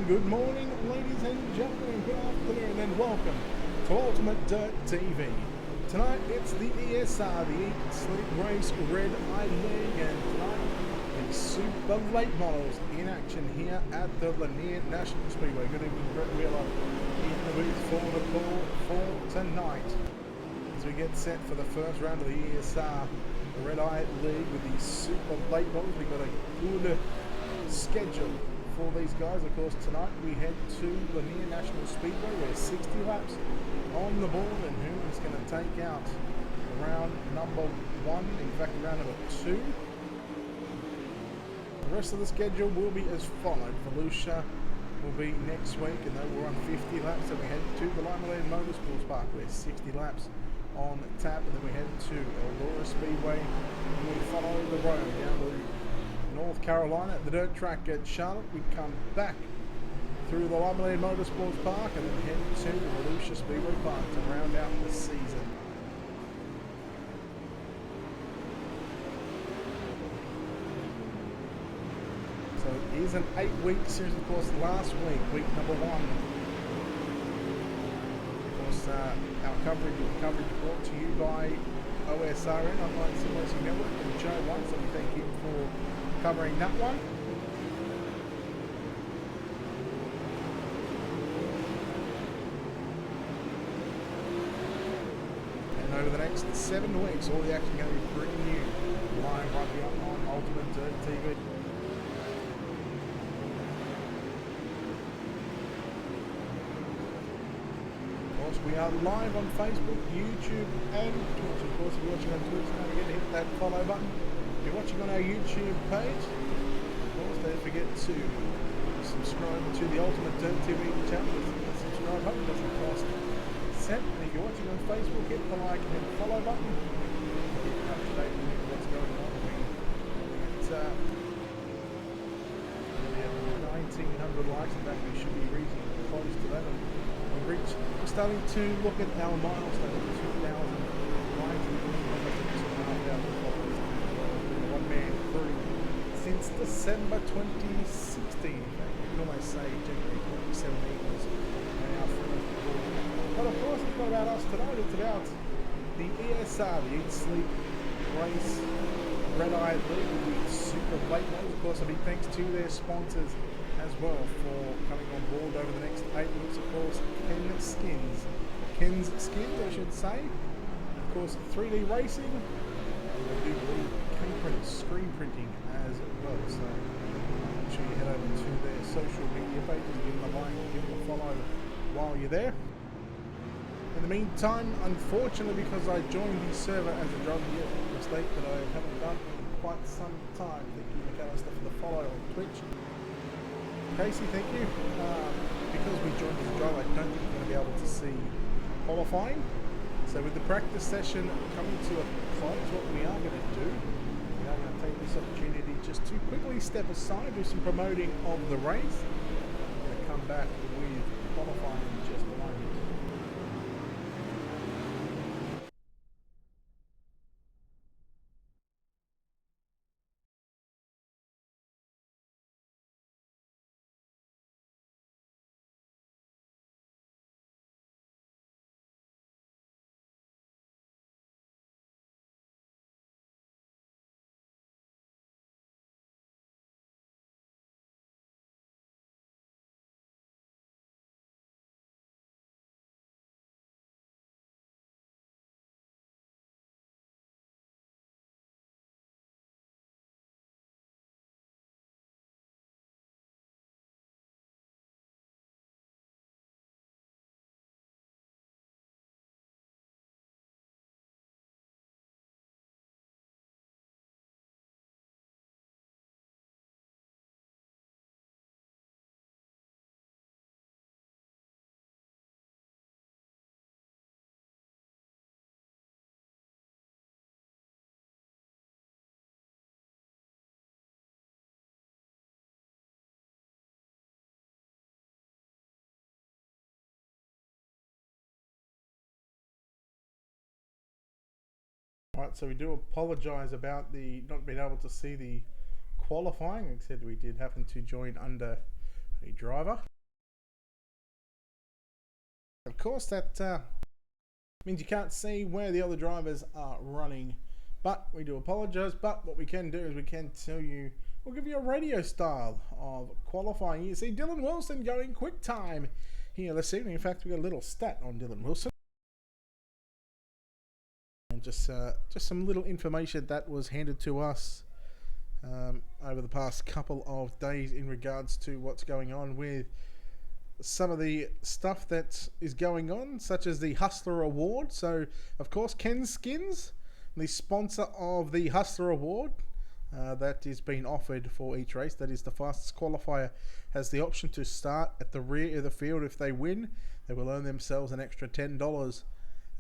Good morning, ladies and gentlemen, good afternoon, and welcome to Ultimate Dirt TV. Tonight it's the ESR, the Eat, Sleep, Race Red Eye League, and tonight the Super Late Models in action here at the Lanier National Speedway. Good evening, Brett Wheeler in the booth for the call for tonight. As we get set for the first round of the ESR, the Red Eye League with the Super Late Models. We've got a good schedule for these guys. Of course, tonight we head to Lanier National Speedway. We're 60 laps on the board, and who is going to take out round number one, in fact round number two. The rest of the schedule will be as followed. Volusia will be next week, and they will run 50 laps. Then we head to the Lanier Motorsports Park. We're 60 laps on tap, and then we head to Eldora Speedway, and we follow the road down to North Carolina at the dirt track at Charlotte. We come back through the Lanier Motorsports Park and then head to the Volusia Speedway Park to round out the season. So it is an 8-week series, of course. Last week number one. Of course, our coverage brought to you by OSRN, Online Sim Racing Network, and Joe White, so we thank him for covering that one. And over the next 7 weeks, all the action going to be bringing you live right here on Ultimate Dirt TV. Of course, we are live on Facebook, YouTube, and Twitch. Of course, if you're watching on Twitch, don't forget to hit that follow button. If you're watching on our YouTube page, of course, don't forget to subscribe to the Ultimate Dirt TV channel. The subscribe button doesn't cost a cent. And if you're watching on Facebook, hit the like and follow button. Get up to date with what's going on. We have 1,900 likes. In fact, we should be reasonably close to that. And we're starting to look at our milestone of 2,000 likes. Since December 2016, you can almost say January 2017 was our first recording. But of course, it's not about us tonight, it's about the ESR, the Eat, Sleep, Race Red Eye League with the Super Late Models. Of course, a big thanks to their sponsors as well for coming on board over the next 8 weeks. Of course, Ken's Skins, I should say. Of course, 3D Racing. They do screen printing as well, so make sure you head over to their social media pages, give them a like, give them a follow while you're there. In the meantime, unfortunately, because I joined the server as a driver, a mistake that I haven't done in quite some time. Thank you, McAllister, for the follow on Twitch. Casey, thank you. Because we joined as a driver, I don't think we're going to be able to see qualifying. So with the practice session coming to a close, what we are going to do, we are going to take this opportunity just to quickly step aside, do some promoting of the race. We're going to come back with qualifying in just a moment. Alright, so we do apologise about the not being able to see the qualifying, except we did happen to join under a driver. Of course, that means you can't see where the other drivers are running, but we do apologise. But what we can do is we can tell you, we'll give you a radio style of qualifying. You see Dylan Wilson going quick time here this evening. In fact, we got a little stat on Dylan Wilson. And just some little information that was handed to us over the past couple of days in regards to what's going on with some of the stuff that is going on, such as the Hustler Award. So, of course, Ken Skins, the sponsor of the Hustler Award, that is being offered for each race. That is, the fastest qualifier has the option to start at the rear of the field. If they win, they will earn themselves an extra $10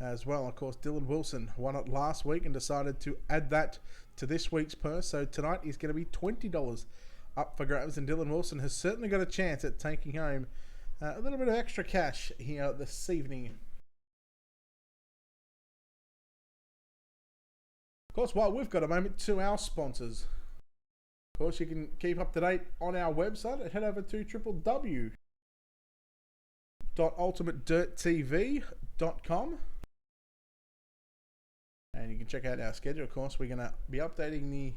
as well. Of course, Dylan Wilson won it last week and decided to add that to this week's purse. So tonight is going to be $20 up for grabs, and Dylan Wilson has certainly got a chance at taking home a little bit of extra cash here this evening. Of course, while we've got a moment, to our sponsors. Of course, you can keep up to date on our website and head over to www.ultimatedirttv.com. And you can check out our schedule. Of course, we're going to be updating the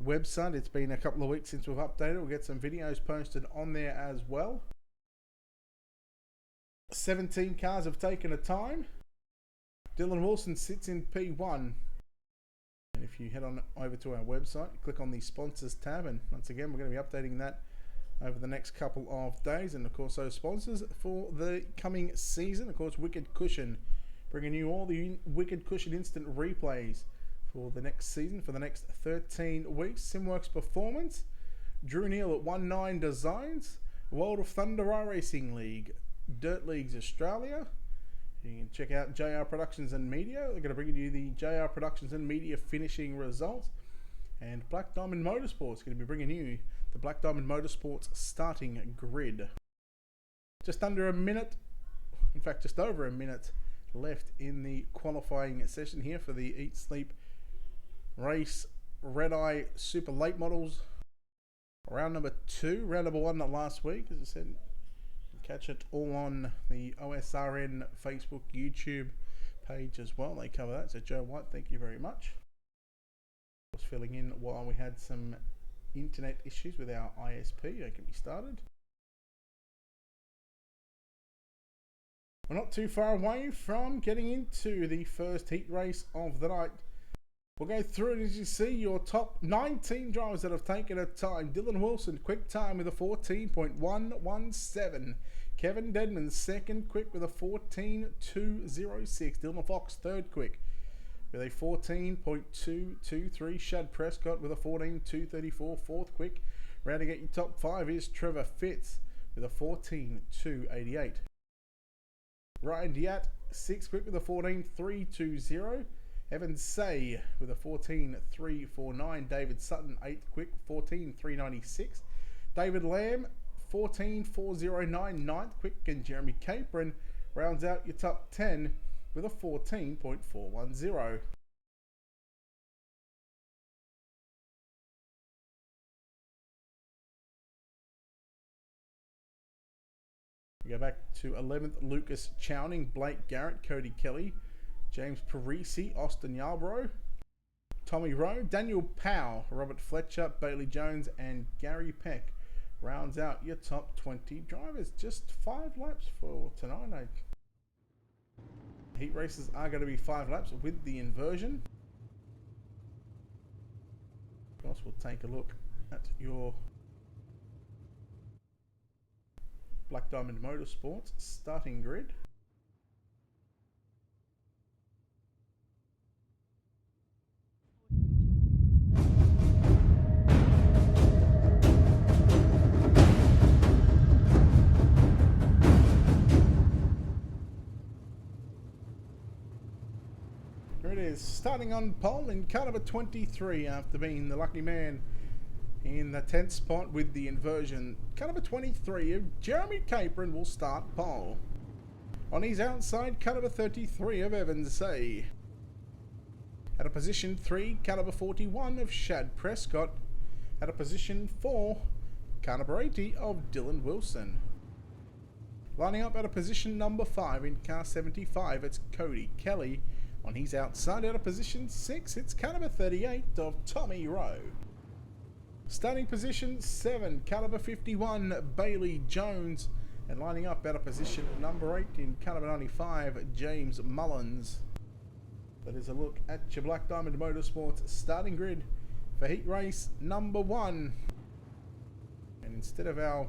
website. It's been a couple of weeks since we've updated. We'll get some videos posted on there as well. 17 cars have taken a time. Dylan Wilson sits in P1. And if you head on over to our website, click on the sponsors tab, and once again, we're going to be updating that over the next couple of days. And of course, those sponsors for the coming season, of course, Wicked Cushion, bringing you all the Wicked Cushion instant replays for the next season, for the next 13 weeks. Simworks Performance, Drew Neal at 19 Designs, World of Thunder iRacing League, Dirt Leagues Australia. You can check out JR Productions and Media. They're going to bring you the JR Productions and Media finishing results. And Black Diamond Motorsports is going to be bringing you the Black Diamond Motorsports starting grid. Just under a minute, in fact just over a minute left in the qualifying session here for the Eat Sleep Race Red Eye Super Late Models. Round number 2, round number 1 last week, as I said. Catch it all on the OSRN Facebook, YouTube page as well. They cover that. So Joe White, thank you very much. I was filling in while we had some internet issues with our ISP. That can be started. We're not too far away from getting into the first heat race of the night. We'll go through it as you see your top 19 drivers that have taken a time. Dylan Wilson, quick time with a 14.117. Kevin Dedman, second quick with a 14.206. Dylan Fox, third quick with a 14.223. Shad Prescott with a 14.234. Fourth quick. Rounding out your top 5 is Trevor Fitz with a 14.288. Ryan Diat, sixth quick with a 14.320. Evan Say with a 14.349. David Sutton, 8th quick, 14.396. David Lamb, 14.409, 9th quick. And Jeremy Capron rounds out your top 10 with a 14.410. We go back to 11th, Lucas Chowning, Blake Garrett, Cody Kelly, James Parisi, Austin Yarbrough, Tommy Rowe, Daniel Powell, Robert Fletcher, Bailey Jones, and Gary Peck rounds out your top 20 drivers. Just 5 laps for tonight. Heat races are going to be 5 laps with the inversion. Of course, we'll take a look at your Black Diamond Motorsports starting grid. Here it is, starting on pole in car number 23 after being the lucky man in the 10th spot with the inversion. Car number 23 of Jeremy Capron will start pole. On his outside, car number 33 of Evan Say. At a position 3, car number 41 of Shad Prescott. At a position 4, car number 80 of Dylan Wilson. Lining up out of position number 5 in car 75, it's Cody Kelly. On his outside, out of position 6, it's car number 38 of Tommy Rowe. Starting position 7, caliber 51, Bailey Jones. And lining up out of position number 8 in caliber 95, James Mullins. That is a look at your Black Diamond Motorsports starting grid for heat race number 1. And instead of our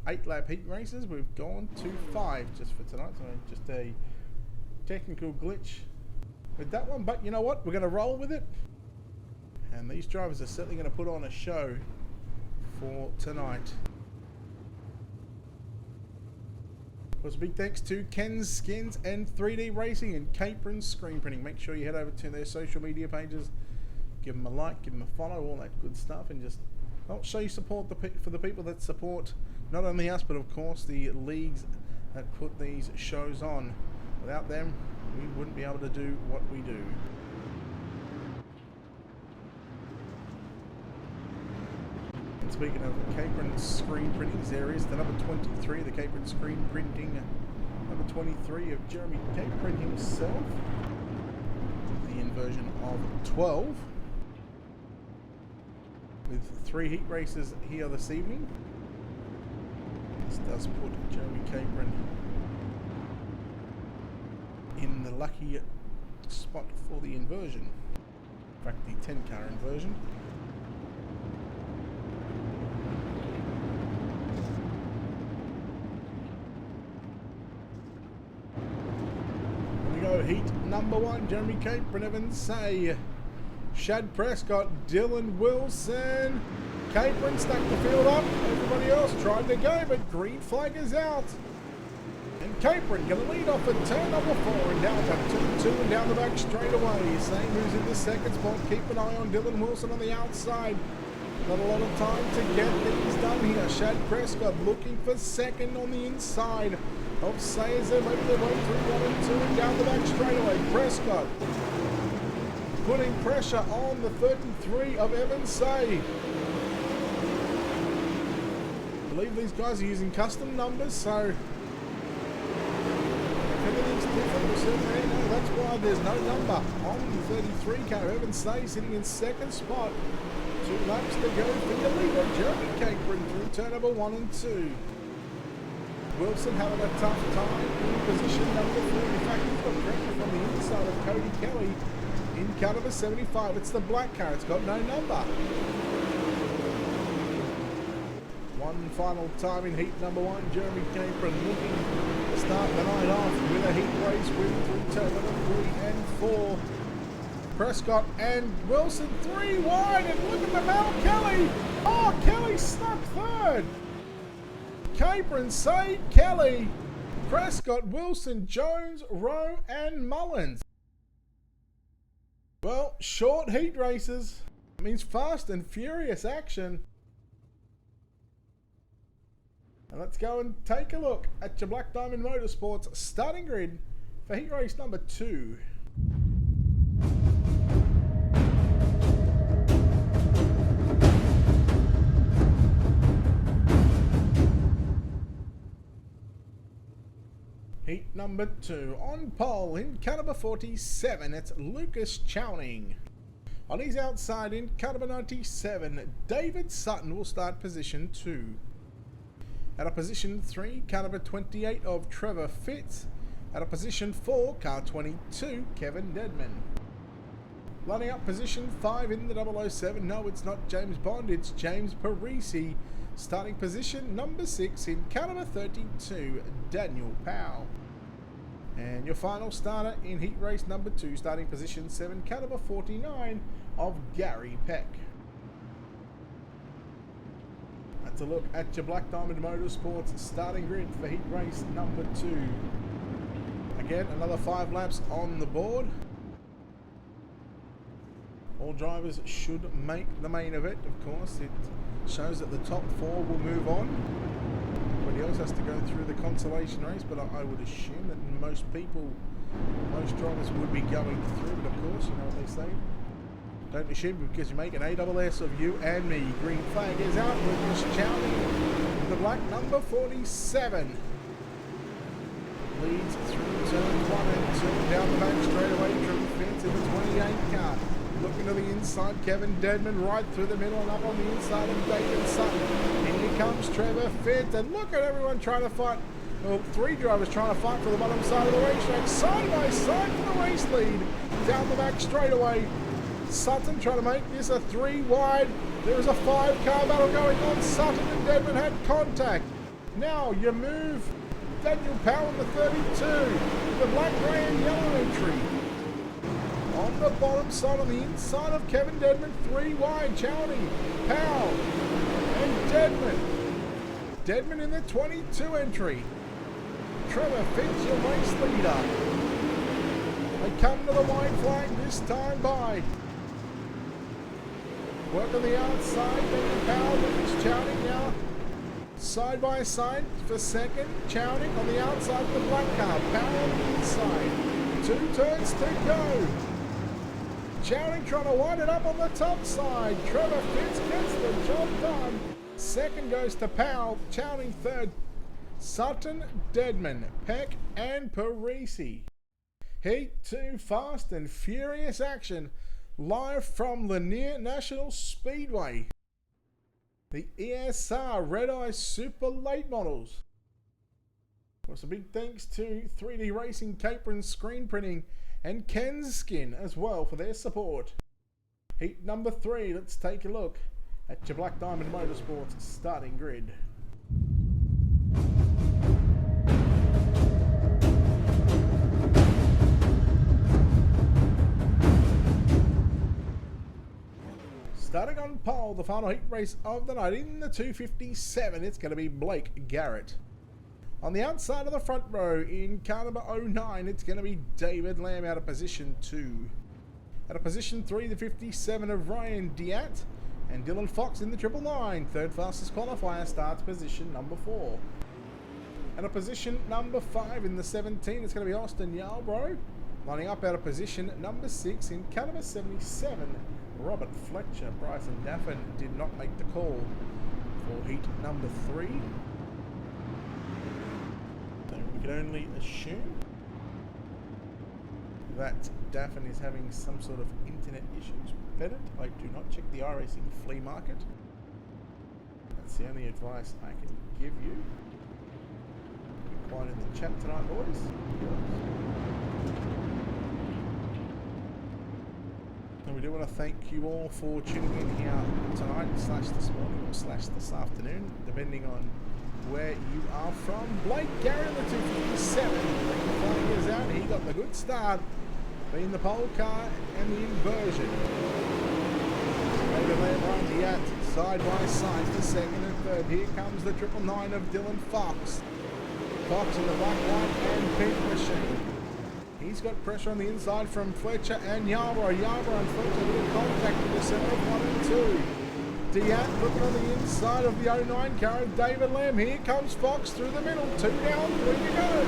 8-lap heat races, we've gone to 5 just for tonight. So just a technical glitch with that one. But you know what? We're going to roll with it. And these drivers are certainly going to put on a show for tonight. Of course, a big thanks to Ken's Skins and 3D Racing and Capron Screen Printing. Make sure you head over to their social media pages. Give them a like, give them a follow, all that good stuff. And just show your support for the people that support not only us, but of course the leagues that put these shows on. Without them, we wouldn't be able to do what we do. And speaking of Capron Screen Printings, there is the number 23, the Capron Screen Printing, number 23 of Jeremy Capron himself, the inversion of 12, with 3 heat races here this evening. This does put Jeremy Capron in the lucky spot for the inversion. In fact, the 10-car inversion. Here we go, heat number 1, Jeremy Capron, Evans Say, Shad Prescott, Dylan Wilson. Capron stuck the field up. Everybody else tried to go, but green flag is out. And Capron going to lead off at turn number 4 and down to turn 2 and down the back straight away. Same who's in the second spot. Keep an eye on Dylan Wilson on the outside. Not a lot of time to get things done here. Shad Prescott looking for second on the inside of Sayers. They're making their way through 1 and 2 and down the back straight away. Prescott putting pressure on the 33 of Evans Say. I believe these guys are using custom numbers, so everything's different. We certainly know that's why there's no number on the 33 car. Evans Say sitting in second spot. 2 laps to go for the leader, Jeremy Capron through turn number 1 and 2. Wilson having a tough time in position number 4. In fact, he's got pressure from the inside of Cody Kelly in car number 75. It's the black car. It's got no number. One final time in heat number 1. Jeremy Capron looking to start the night off with a heat race win through turn number 3 and 4. Prescott and Wilson 3 wide, and look at the Mel Kelly. Oh, Kelly stuck third. Capron, Say, Kelly, Prescott, Wilson, Jones, Rowe, and Mullins. Well, short heat races means fast and furious action. And let's go and take a look at your Black Diamond Motorsports starting grid for heat race number 2. Heat number 2, on pole in car number 47, it's Lucas Chowning. On his outside in car number 97, David Sutton will start position 2. At a position 3, car number 28 of Trevor Fitz. At a position 4, car 22, Kevin Dedman. Lining up position 5 in the 007, no, it's not James Bond, it's James Parisi. Starting position number 6 in car number 32, Daniel Powell. And your final starter in heat race number 2, starting position 7, car number 49 of Gary Peck. That's a look at your Black Diamond Motorsports starting grid for heat race number 2. Again, another 5 laps on the board. All drivers should make the main event, of course. It shows that the top 4 will move on. Everybody else has to go through the consolation race, but I would assume that most drivers would be going through. But of course, you know what they say, Don't assume because you make an ASS of you and me. Green flag is out with Miss Chowdy. The black number 47. Leads through turn 1 and 2. Down the back straight away from the fence in the 28 car. Looking to the inside, Kevin Deadman right through the middle and up on the inside of David Sutton. And here comes Trevor Fent, and look at everyone trying to fight. Well, 3 drivers trying to fight for the bottom side of the racetrack, side by side for the race lead. Down the back straightaway, Sutton trying to make this a 3 wide. There is a 5-car battle going on. Sutton and Deadman had contact. Now you move Daniel Powell in the 32, the black, grey and yellow entry. On the bottom side, on the inside of Kevin Deadman, 3 wide, Chowdy, Powell, and Deadman. Deadman in the 22 entry. Trevor Fitz, your race leader. They come to the white flag this time by. Work on the outside, Daniel Powell with Chowdy now. Side by side for second, Chowdy on the outside of the black car, Powell on the inside. 2 turns to go. Chowdy trying to wind it up on the top side. Trevor Fitz gets the job done. Second goes to Powell. Chowdy third. Sutton, Deadman, Peck and Parisi. Heat 2 fast and furious action live from Lanier National Speedway. The ESR Red Eye Super Late Models. Well, so big thanks to 3D Racing, Capron Screen Printing and Ken's Skin as well for their support. Heat number 3, let's take a look at your Black Diamond Motorsports starting grid. Starting on pole, the final heat race of the night in the 257, it's going to be Blake Garrett. On the outside of the front row in car number 09, it's going to be David Lamb out of position 2. Out of position 3, the 57 of Ryan Diat and Dylan Fox in the 999. Third fastest qualifier starts position number 4. Out of position number 5 in the 17, it's going to be Austin Yarbrough. Lining up out of position number 6 in car number 77. Robert Fletcher. Bryson Daffin did not make the call for heat number 3. So we can only assume that Daffin is having some sort of internet issues. Bennett, I do not check the iRacing flea market. That's the only advice I can give you. Be quiet in the chat tonight, boys. And we do want to thank you all for tuning in here tonight, / this morning, or / this afternoon, depending on where you are from. Blake Garrett in the 257. Flying is out. He got the good start, being the pole car and the inversion. David Lamb on the at side by side for second and third. Here comes the 999 of Dylan Fox. Fox in the black, white and pink machine. He's got pressure on the inside from Fletcher and Yarbrough. Yarbrough and Fletcher with contact in the center of 1 and 2. Diat looking on the inside of the 09 car of David Lamb. Here comes Fox through the middle. 2 down, 3 to go.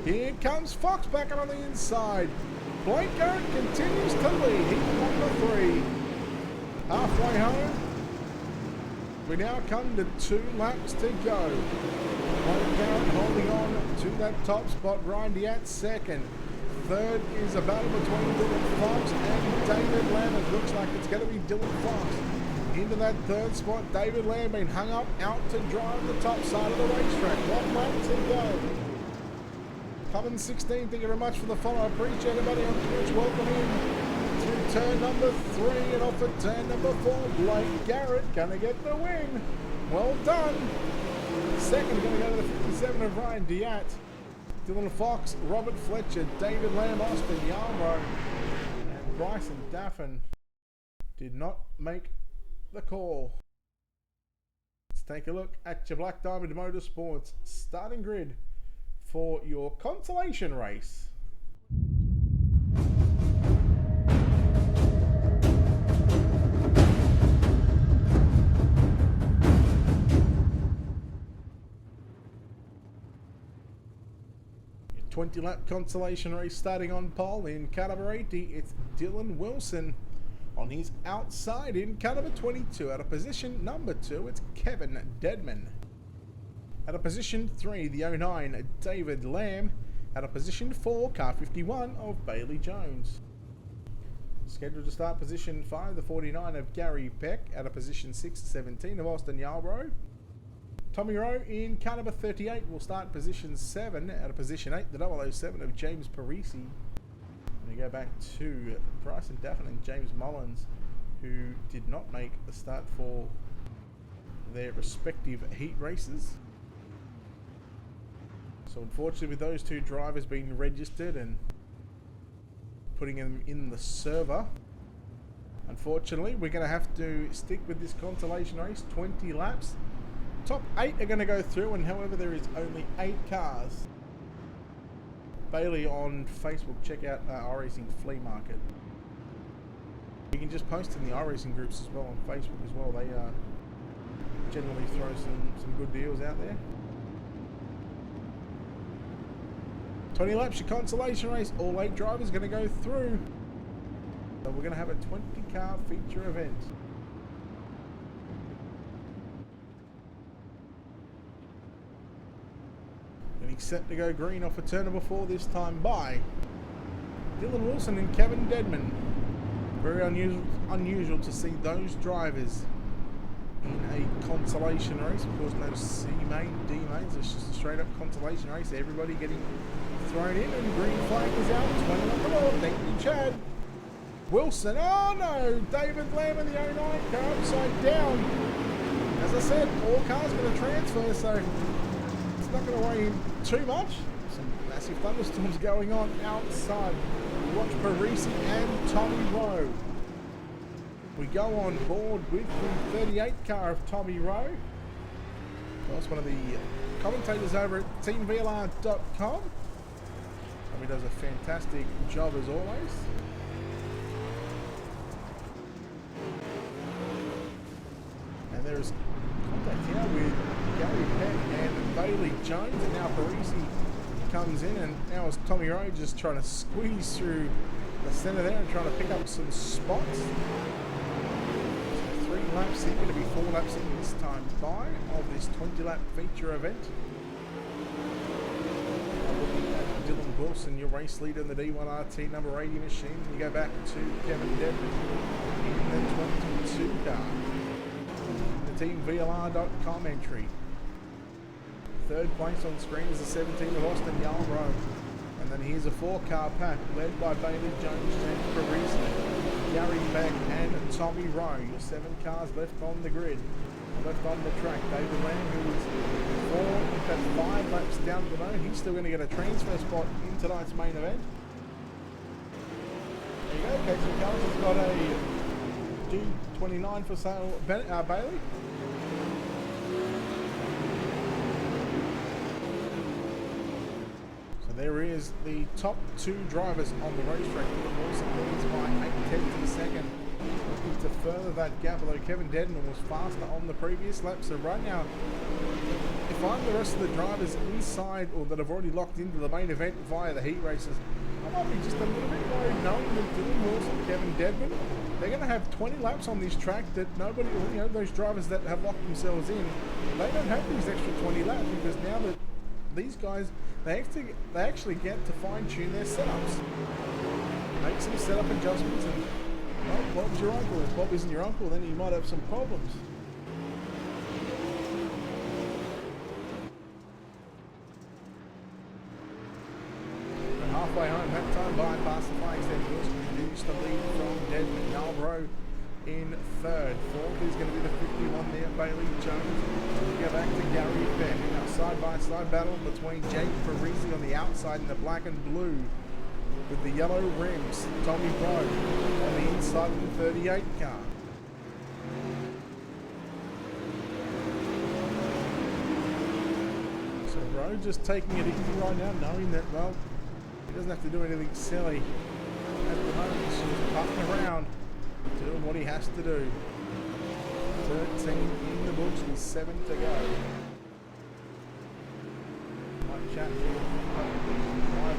Here comes Fox back on the inside. Blake Garrett continues to lead. Heat number 3. Halfway home. We now come to 2 laps to go. Blake Garrett holding on to that top spot. Ryan Diat second. Third is a battle between Dylan Fox and David Lamb. It looks like it's going to be Dylan Fox into that third spot. David Lamb being hung up out to drive the top side of the racetrack. 1 lap to go. Coming 16, thank you very much for the follow. I appreciate everybody on Twitch. Welcome in to turn number 3 and off at turn number 4. Blake Garrett gonna get the win. Well done. Second, gonna go to the 57 of Ryan Diat. Dylan Fox, Robert Fletcher, David Lamb, Austin Yarbrough, and Bryson Daffin did not make the call. Let's take a look at your Black Diamond Motorsports starting grid for your consolation race. 20 lap consolation race starting on pole in car number 80. It's Dylan Wilson. On his outside in car number 22, out of position number 2, it's Kevin Deadman. Out of position 3, the 09, David Lamb. Out of position 4, car 51 of Bailey Jones. Scheduled to start position 5, the 49 of Gary Peck. Out of position 6, 17 of Austin Yarbrough. Tommy Rowe in car number 38 will start position 7. Out of position 8, the 007 of James Parisi. We go back to Bryson Daffin and James Mullins, who did not make the start for their respective heat races. So unfortunately, with those two drivers being registered and putting them in the server, unfortunately we're going to have to stick with this consolation race, 20 laps. Top 8 are going to go through, and however there is only 8 cars. Bailey on Facebook, check out iRacing Flea Market. You can just post in the iRacing groups as well on Facebook as well. They generally throw some good deals out there. 20 laps, your consolation race. All 8 drivers are going to go through. So we're going to have a 20 car feature event. Getting set to go green off of turn number 4 this time by Dylan Wilson and Kevin Deadman. Very unusual to see those drivers in a consolation race. Of course, no C main, D mains. It's just a straight up consolation race. Everybody getting thrown in, and green flag is out. 20 on the board. Thank you, Chad. Wilson. Oh no! David Lamb in the 09 car upside down. As I said, all cars going to transfer, so it's not going to weigh in too much. Some massive thunderstorms going on outside. Watch Parisi and Tommy Rowe. We go on board with the 38 car of Tommy Rowe. That's one of the commentators over at teamvlr.com. Tommy does a fantastic job as always. And there's contact here with Gary Peck and Bailey Jones, and now Parisi comes in, and now it's Tommy Rowe just trying to squeeze through the centre there and trying to pick up some spots. So 3 laps in, going to be 4 laps in this time by of this 20 lap feature event. Looking at Dylan Wilson, your race leader in the D1RT number 80 machine. You go back to Kevin Deadman in the 22 car. The teamvlr.com entry. 3rd place on screen is the 17 of Austin Yarbrough. And then here's a 4-car pack led by Bailey Jones, James Parisi, Gary Beck and Tommy Rowe. Your 7 cars left on the grid, left on the track. David Lamb, who is 5 laps down below, he's still going to get a transfer spot in tonight's main event. There you go, Casey Collins has got a G29 for sale, Bailey. There is the top 2 drivers on the racetrack. Dylan Wilson leads by 8/10 of a second. Looking to further that gap, although Kevin Deadman was faster on the previous lap. So right now, if I'm the rest of the drivers inside or that have already locked into the main event via the heat races, I might be just a little bit worried knowing that Dylan Wilson, Kevin Deadman, they're going to have 20 laps on this track that nobody, those drivers that have locked themselves in, they don't have these extra 20 laps, because now that these guys, they actually get to fine-tune their setups. Make some setup adjustments, and well, Bob's your uncle. If Bob isn't your uncle, then you might have some problems. And halfway home that time, bypass the flags, then Wilson continues to lead from Deadman. Yarbrough in 3rd. 4th is going to be the 51 there, Bailey Jones. We go back to Gary Beck. Now side-by-side battle between Jake Parisi on the outside in the black and blue with the yellow rims. Tommy Rowe on the inside of the 38 car. So Rowe just taking it easy right now, knowing that, well, he doesn't have to do anything silly at the moment. He's just putting around, doing what he has to do. 13 in the books with 7 to go. Might chat here. 5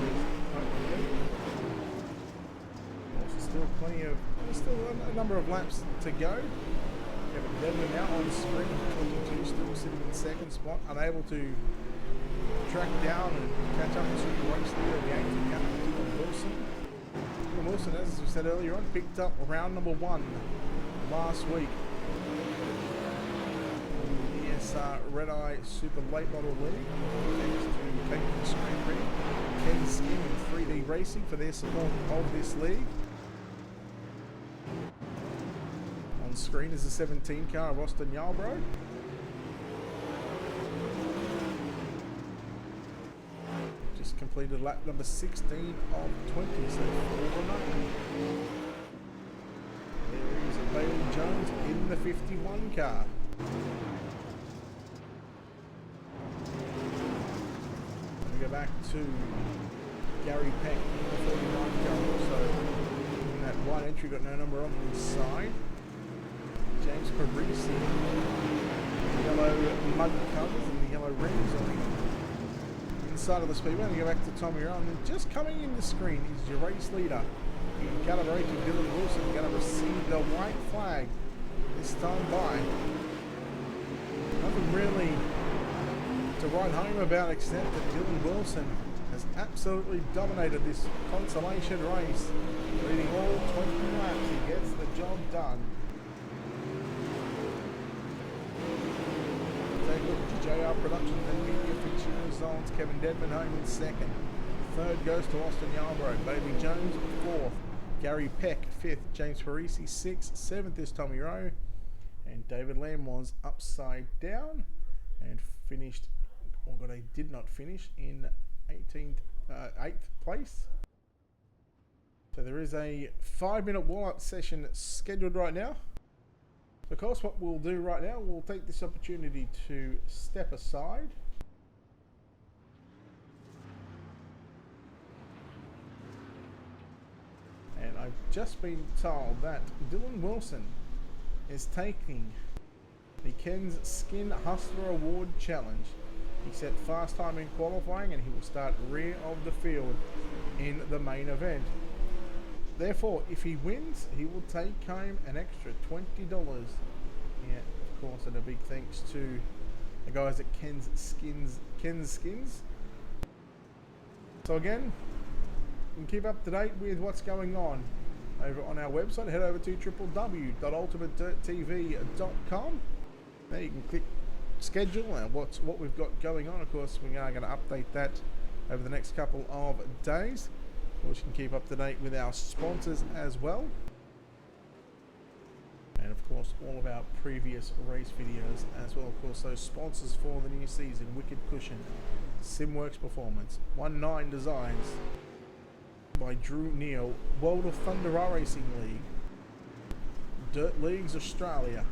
still a number of laps to go. Kevin Dedman now on sprint, 22, still sitting in second spot, unable to track down and catch up to the race leader, the 18 car, Dylan Wilson. Dylan Wilson, as we said earlier on, picked up round number 1 last week. The ESR Red Eye Super Late Model League, thanks to Taking Screen Printing, Ken Skin and 3D Racing for their support of this league. On screen is the 17 car of Austin Yarbrough. Just completed lap number 16 of 20, so 4-0. There is Bailey Jones in the 51 car. We go back to Gary Peck in the 49 car, also in that white entry, got no number on the side. James Parisi, the yellow mud covers and the yellow rims on the inside of the speedway. And we go back to Tommy Rowe, and just coming in the screen is your race leader in Calabrese, Dylan Wilson, going to receive the white flag this time by. Nothing really to write home about except that Dylan Wilson has absolutely dominated this consolation race, leading all 20 laps. He gets the job done. Take a look at JR Productions and media fixture results. Kevin Dedman home in second. Third goes to Austin Yarbrough. Bailey Jones fourth. Gary Peck fifth. James Parisi sixth. Seventh is Tommy Rowe. And David Lamb was upside down and finished, or did not finish, in 8th place. So there is a 5-minute warm-up session scheduled right now. Of course, what we'll do right now, we'll take this opportunity to step aside. And I've just been told that Dylan Wilson is taking the Ken's Skin Hustler Award Challenge. He set fast time in qualifying and he will start rear of the field in the main event. Therefore, if he wins, he will take home an extra $20. Yeah, of course, and a big thanks to the guys at Ken's Skins. So again, you can keep up to date with what's going on over on our website. Head over to www.ultimatedirttv.com. There you can click schedule and what we've got going on. Of course, we are going to update that over the next couple of days. Of course, you can keep up to date with our sponsors as well. And of course, all of our previous race videos as well. Of course, those sponsors for the new season: Wicked Cushion, Simworks Performance, 19 Designs by Drew Neal, World of Thunder Racing League, Dirt Leagues Australia,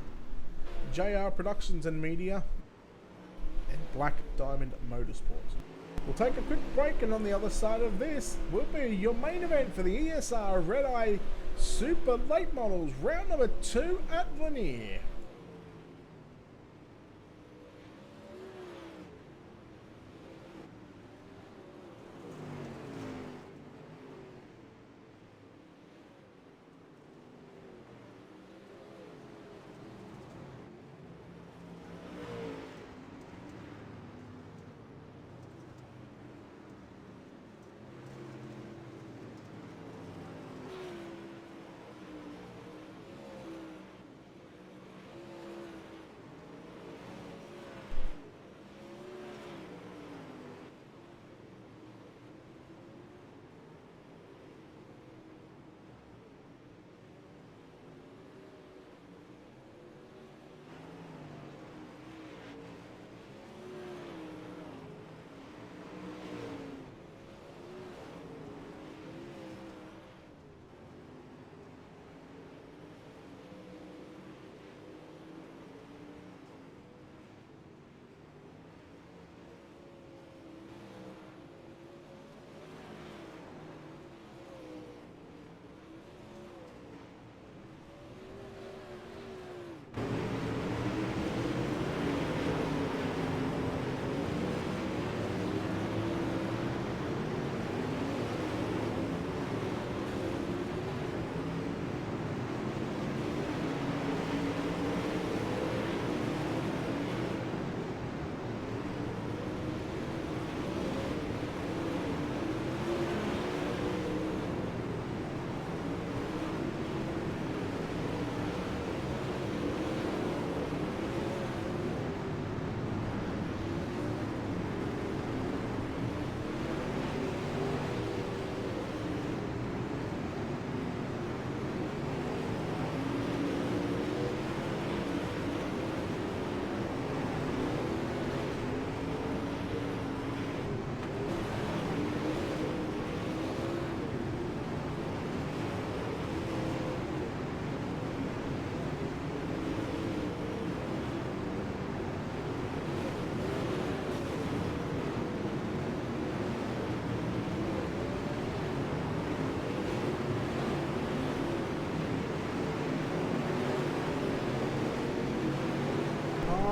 JR Productions and Media, and Black Diamond Motorsports. We'll take a quick break, and on the other side of this will be your main event for the ESR Red Eye Super Late Models, round number 2 at Lanier.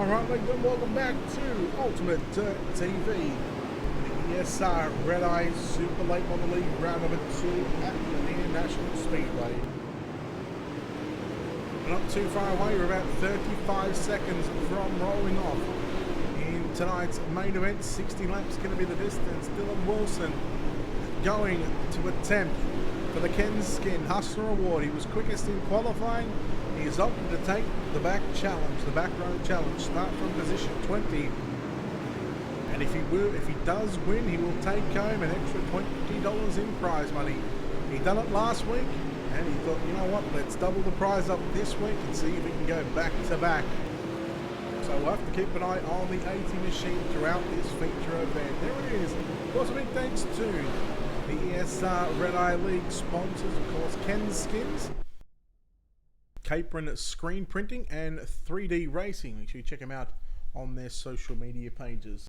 Alright, ladies and welcome back to Ultimate Dirt TV. The ESR Red Eye Super Late Model League round number 2 at Lanier National Speedway. We're not too far away, we're about 35 seconds from rolling off. In tonight's main event, 60 laps going to be the distance. Dylan Wilson going to attempt for the Ken Skin Hustler Award. He was quickest in qualifying. He's opted to take the back challenge, the back row challenge, start from position 20. And if he does win, he will take home an extra $20 in prize money. He done it last week, and he thought, you know what, let's double the prize up this week and see if we can go back to back. So we'll have to keep an eye on the 80 machine throughout this feature event. There it is. Of course, a big thanks to the ESR Red Eye League sponsors, of course, Ken Skins, Capron Screen Printing, and 3D Racing. Make sure you check them out on their social media pages.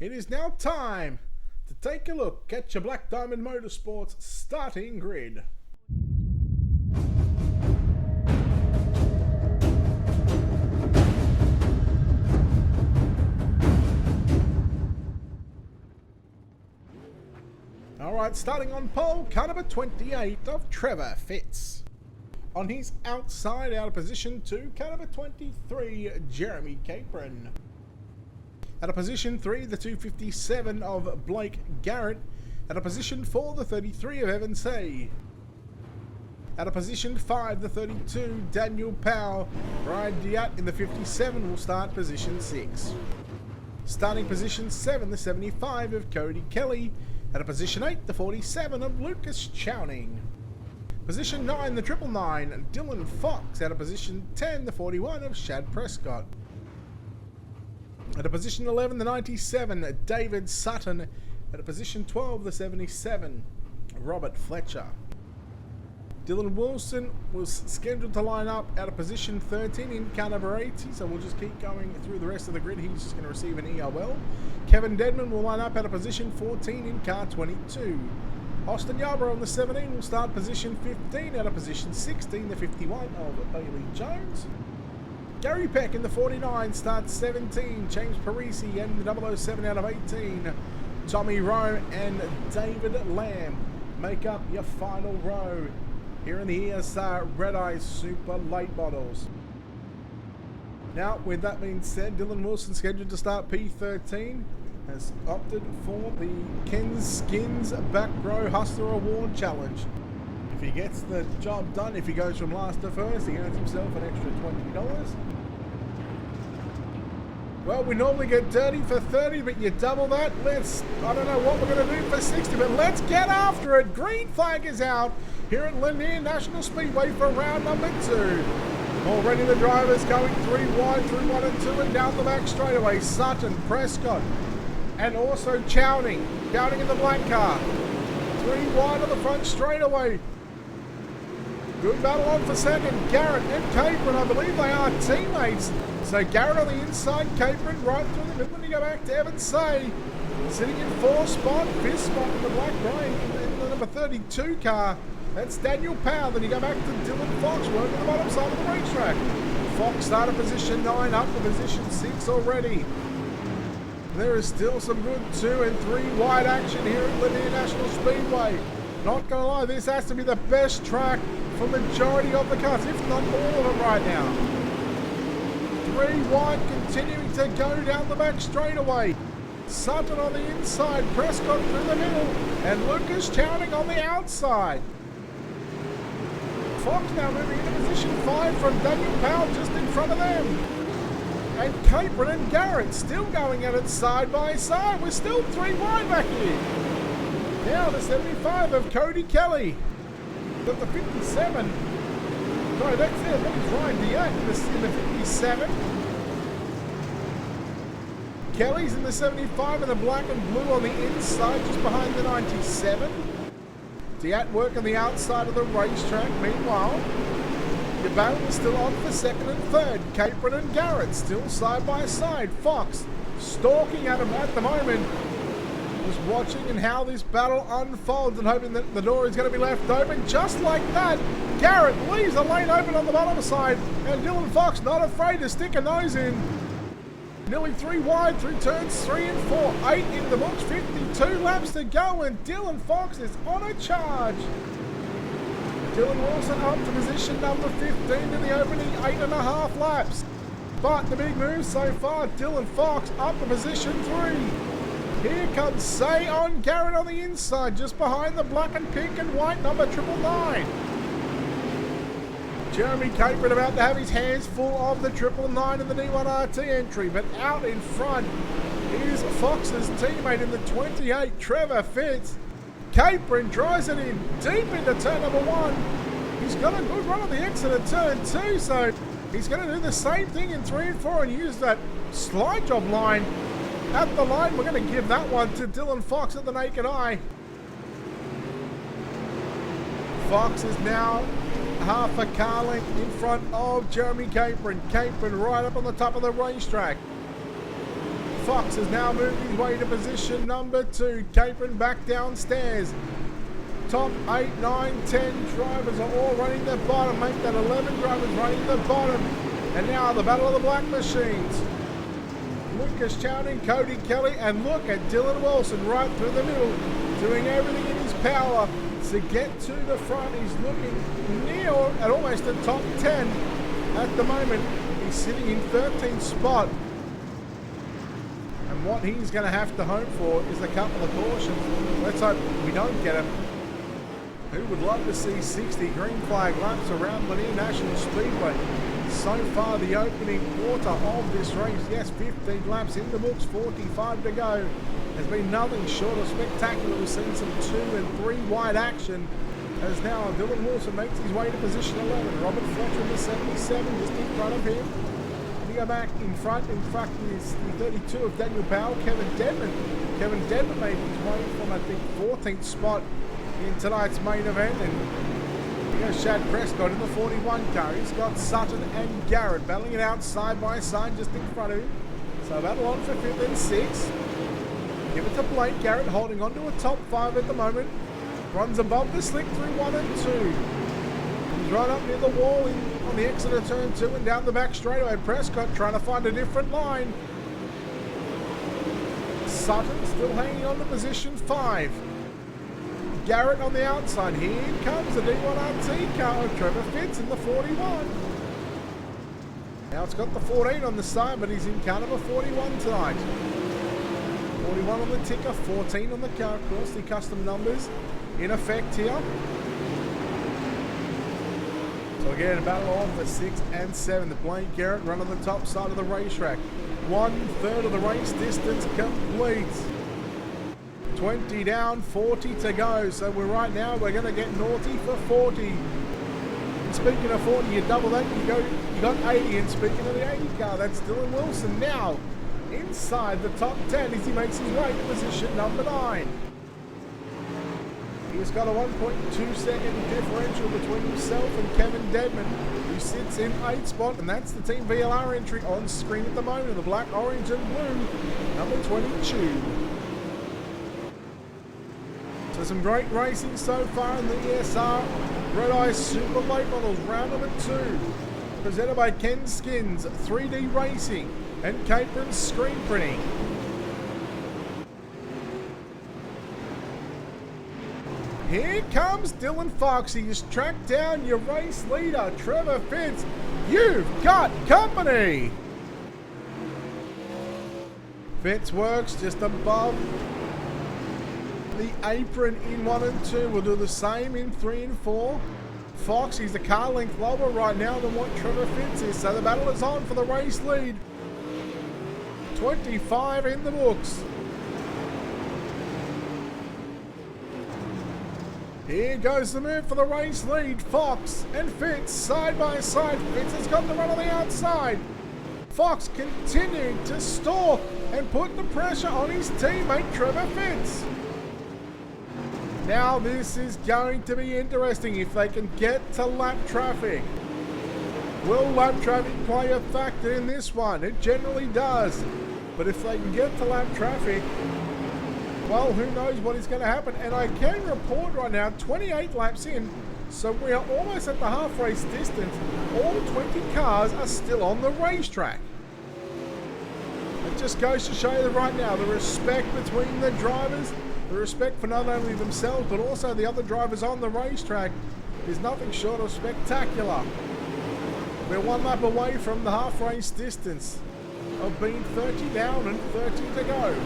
It is now time to take a look at your Black Diamond Motorsports starting grid. Alright, starting on pole, car number 28 of Trevor Fitz. On his outside, out of position 2, car number 23, Jeremy Capron. Out of position 3, the 257 of Blake Garrett. Out of position 4, the 33 of Evan Say. Out of position 5, the 32, Daniel Powell. Brian Diat in the 57 will start position 6. Starting position 7, the 75 of Cody Kelly. Out of position 8, the 47 of Lucas Chowning. Position 9, the 999, Dylan Fox. Out of position 10, the 41 of Shad Prescott. Out of position 11, the 97, David Sutton. Out of position 12, the 77, Robert Fletcher. Dylan Wilson was scheduled to line up out of position 13 in car number 80, so we'll just keep going through the rest of the grid. He's just going to receive an EOL. Kevin Dedman will line up out of position 14 in car 22. Austin Yarborough on the 17 will start position 15, out of position 16, the 51 of Bailey Jones. Gary Peck in the 49 starts 17, James Parisi and the 007 out of 18. Tommy Rowe and David Lamb make up your final row here in the ESR Red Eye Super Late Models. Now, with that being said, Dylan Wilson scheduled to start P13 has opted for the Ken Skins Back Row Hustler Award Challenge. If he gets the job done, if he goes from last to first, he earns himself an extra $20. Well, we normally get 30 for 30, but you double that. I don't know what we're going to do for 60, but let's get after it. Green flag is out here at Lanier National Speedway for round number 2. Already the drivers going 3 wide through 1 and 2 and down the back straightaway. Sutton, Prescott, and also Chowning in the black car. 3 wide on the front straightaway. Good battle on for second. Garrett and Capron, I believe they are teammates. So Garrett on the inside, Capron right through the middle, and you go back to Evan Say. Sitting in 4th spot, 5th spot in the black Brian in the number 32 car. That's Daniel Powell. Then you go back to Dylan Fox, working the bottom side of the racetrack. Fox started position 9, up to position 6 already. There is still some good 2 and 3 wide action here at Lanier National Speedway. Not gonna lie, this has to be the best track for majority of the cars, if not all of them right now. 3 wide continuing to go down the back straightaway. Sutton on the inside, Prescott through the middle, and Lucas Chowning on the outside. Fox now moving into position 5 from Daniel Powell just in front of them. And Capron and Garrett still going at it side by side. We're still 3 wide back here. Now the 75 of Cody Kelly. Got the 57. Sorry, that's it. That is Ryan Diat in the 57. Kelly's in the 75 in the black and blue on the inside, just behind the 97. Diat working the outside of the racetrack. Meanwhile, the battle is still on for second and third. Capron and Garrett still side by side. Fox stalking at him at the moment. Just watching and how this battle unfolds and hoping that the door is going to be left open. Just like that, Garrett leaves a lane open on the bottom side, and Dylan Fox not afraid to stick a nose in. nearly 3 wide through turns 3 and 4. 8 in the books, 52 laps to go, and Dylan Fox is on a charge. Dylan Wilson up to position number 15 in the opening 8.5 laps. But the big move so far, Dylan Fox up to position 3. Here comes Say on Garrett on the inside, just behind the black and pink and white number 999. Jeremy Capron about to have his hands full of the 999 in the D1RT entry, but out in front is Fox's teammate in the 28, Trevor Fitz. Capron drives it in deep into turn number 1. He's got a good run on the exit of turn 2, so he's going to do the same thing in 3 and 4 and use that slide job line at the line. We're going to give that one to Dylan Fox at the naked eye. Fox is now half a car length in front of Jeremy Capron. Capron right up on the top of the racetrack. Fox has now moved his way to position number 2. Capron back downstairs. Top 8, 9, 10 drivers are all running the bottom. Make that 11 drivers running the bottom. And now the battle of the black machines. Lucas Chowning, Cody Kelly, and look at Dylan Wilson right through the middle, doing everything in his power to get to the front. He's looking near at almost the top 10 at the moment. He's sitting in 13th spot. And what he's going to have to hope for is a couple of cautions. Let's hope we don't get him. Who would love to see 60 green flag laps around Lanier National Speedway? So far, the opening quarter of this race, yes, 15 laps in the books, 45 to go, has been nothing short of spectacular. We've seen some 2 and 3 wide action as now Dylan Wilson makes his way to position 11. Robert Fletcher in the 77 just in front of him. We go back in front is the 32 of Daniel Powell, Kevin Dedman. Kevin Dedman made his way from, I think, 14th spot in tonight's main event, and here goes Shad Prescott in the 41 car. He's got Sutton and Garrett battling it out side by side just in front of him. So battle on for 5th and 6th. Give it to Blake. Garrett holding on to a top 5 at the moment. Runs above the slick through 1 and 2. He's right up near the wall on the exit of turn 2 and down the back straightaway. Prescott trying to find a different line. Sutton still hanging on to position 5. Garrett on the outside. Here comes the D1RT car of Trevor Fitz in the 41. Now it's got the 14 on the side, but he's in car number 41 tonight. 41 on the ticker, 14 on the car. Of course, the custom numbers in effect here. So again, a battle on for 6 and 7. The Blaine Garrett run on the top side of the racetrack. 1/3 of the race distance complete. 20 down, 40 to go. So we're right now, we're going to get naughty for 40. And speaking of 40, you double that, you got 80. And speaking of the 80 car, that's Dylan Wilson now inside the top 10 as he makes his way to position number 9. He's got a 1.2 second differential between himself and Kevin Dedman, who sits in 8th spot, and that's the Team VLR entry on screen at the moment, the black, orange and blue, number 22. So some great racing so far in the ESR Red Eye Super Late Models round number 2. Presented by Ken Skins, 3D Racing and Capron's Screen Printing. Here comes Dylan Fox. He's tracked down your race leader, Trevor Fitz. You've got company. Fitz works just above the apron in 1 and 2. We'll do the same in 3 and 4. Fox, he's a car length lower right now than what Trevor Fitz is. So the battle is on for the race lead. 25 in the books. Here goes the move for the race lead. Fox and Fitz side by side. Fitz has got the run on the outside. Fox continuing to stalk and put the pressure on his teammate Trevor Fitz. Now this is going to be interesting if they can get to lap traffic. Will lap traffic play a factor in this one? It generally does. But if they can get to lap traffic, well, who knows what is going to happen. And I can report right now, 28 laps in, so we are almost at the half race distance. All 20 cars are still on the racetrack. just goes to show you that right now, the respect between the drivers, the respect for not only themselves, but also the other drivers on the racetrack is nothing short of spectacular. We're one lap away from the half race distance of being 30 down and 30 to go.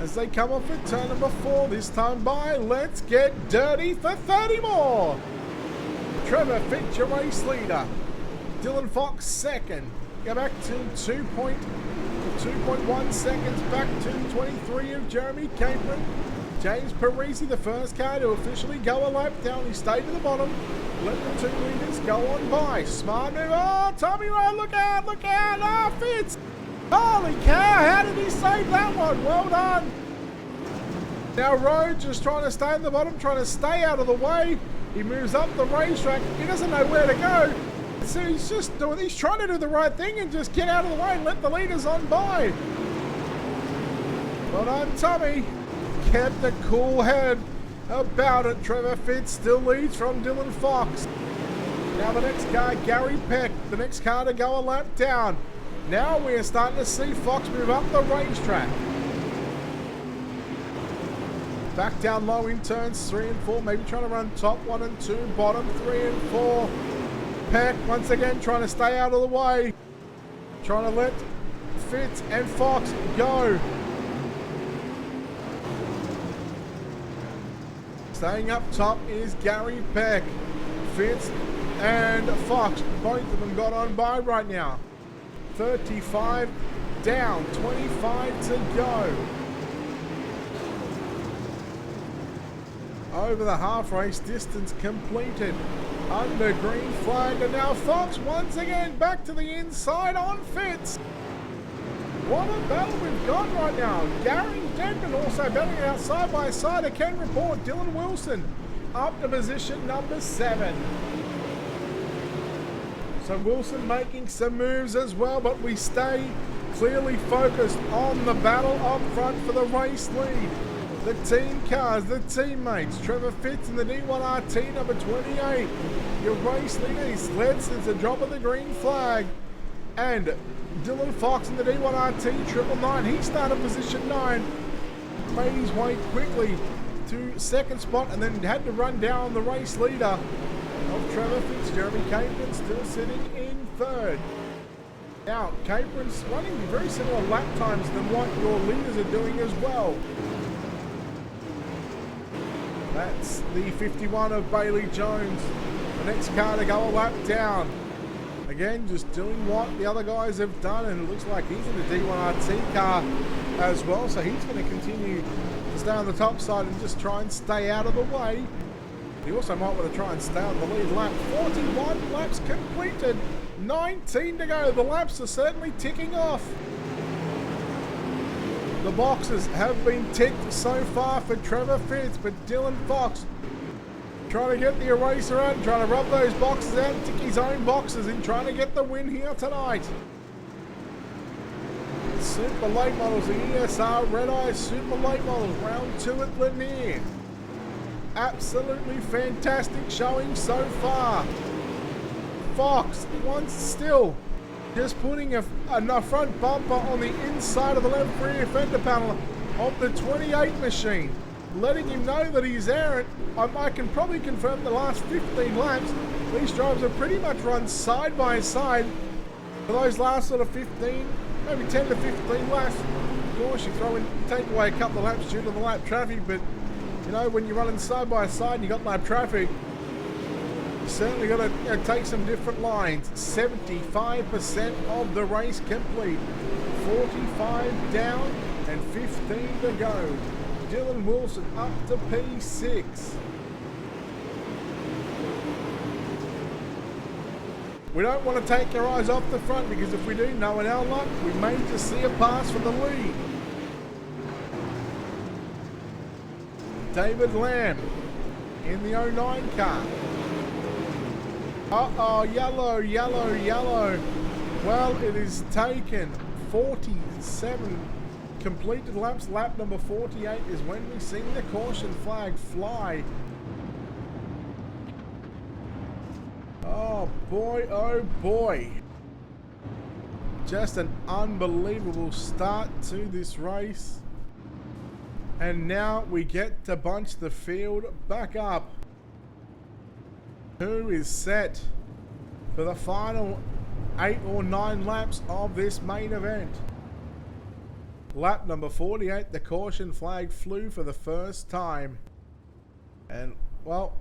As they come off at turn number 4 this time by, let's get dirty for 30 more. Trevor Fitch, your race leader. Dylan Fox second. Go back to 2.1 seconds back to 23 of Jeremy Capron. James Parisi, the first car to officially go a lap down. He stayed to the bottom. Let the 2 leaders go on by. Smart move. Oh, Tommy Rowe, look out, look out. Ah, Fitz. Holy cow, how did he save that one? Well done. Now Rowe just trying to stay in the bottom, trying to stay out of the way. He moves up the racetrack. He doesn't know where to go. So he's just doing, he's trying to do the right thing and just get out of the way and let the leaders on by. Well done, Tommy. Kept a cool head about it. Trevor Fitz still leads from Dylan Fox. Now the next car, Gary Peck, the next car to go a lap down. Now we're starting to see Fox move up the racetrack. Back down low in turns 3 and 4, maybe trying to run top 1 and 2, bottom 3 and 4. Peck once again trying to stay out of the way. Trying to let Fitz and Fox go. Staying up top is Gary Peck. Fitz and Fox, both of them got on by right now. 35 down, 25 to go. Over the half race distance completed. Under green flag, and now Fox once again back to the inside on Fitz. What a battle we've got right now. Gary Denton also battling out side by side. I can report Dylan Wilson up to position number 7. So Wilson making some moves as well, but we stay clearly focused on the battle up front for the race lead. The team cars, the teammates, Trevor Fitz in the D1RT number 28. Your race leader is led since the drop of the green flag. And Dylan Fox in the D1RT 999. He started position 9. Made his way quickly to second spot and then had to run down the race leader of Trevor Fitz. Jeremy Capron still sitting in 3rd. Now, Capron's running very similar lap times than what your leaders are doing as well. That's the 51 of Bailey Jones. The next car to go a lap down. Again, just doing what the other guys have done, and it looks like he's in the D1RT car as well, so he's going to continue to stay on the top side and just try and stay out of the way. He also might want to try and stay on the lead lap. 41 laps completed, 19 to go. The laps are certainly ticking off. The boxes have been ticked so far for Trevor Fitz, but Dylan Fox trying to get the eraser out, trying to rub those boxes out and tick his own boxes in trying to get the win here tonight. Super late models, the ESR Red Eye Super late models, round 2 at Lanier. Absolutely fantastic showing so far. Fox once still just putting a front bumper on the inside of the left rear fender panel of the 28 machine, letting him know that he's errant. I can probably confirm the last 15 laps, these drivers have pretty much run side by side for those last sort of 15, maybe 10 to 15 laps. Of course, you take away a couple of laps due to the lap traffic, but you know, when you're running side by side and you got lap traffic, you certainly got to take some different lines. 75% of the race complete, 45 down and 15 to go. Dylan Wilson up to P6. We don't want to take our eyes off the front, because if we do, knowing our luck, we may just see a pass for the lead. David Lamb in the 09 car. Uh-oh, yellow, yellow, yellow. Well, it is taken 47 completed laps. Lap number 48 is when we see the caution flag fly. Oh boy, oh boy. Just an unbelievable start to this race. And now we get to bunch the field back up. Who is set for the final 8 or 9 laps of this main event? Lap number 48, the caution flag flew for the first time. And, well,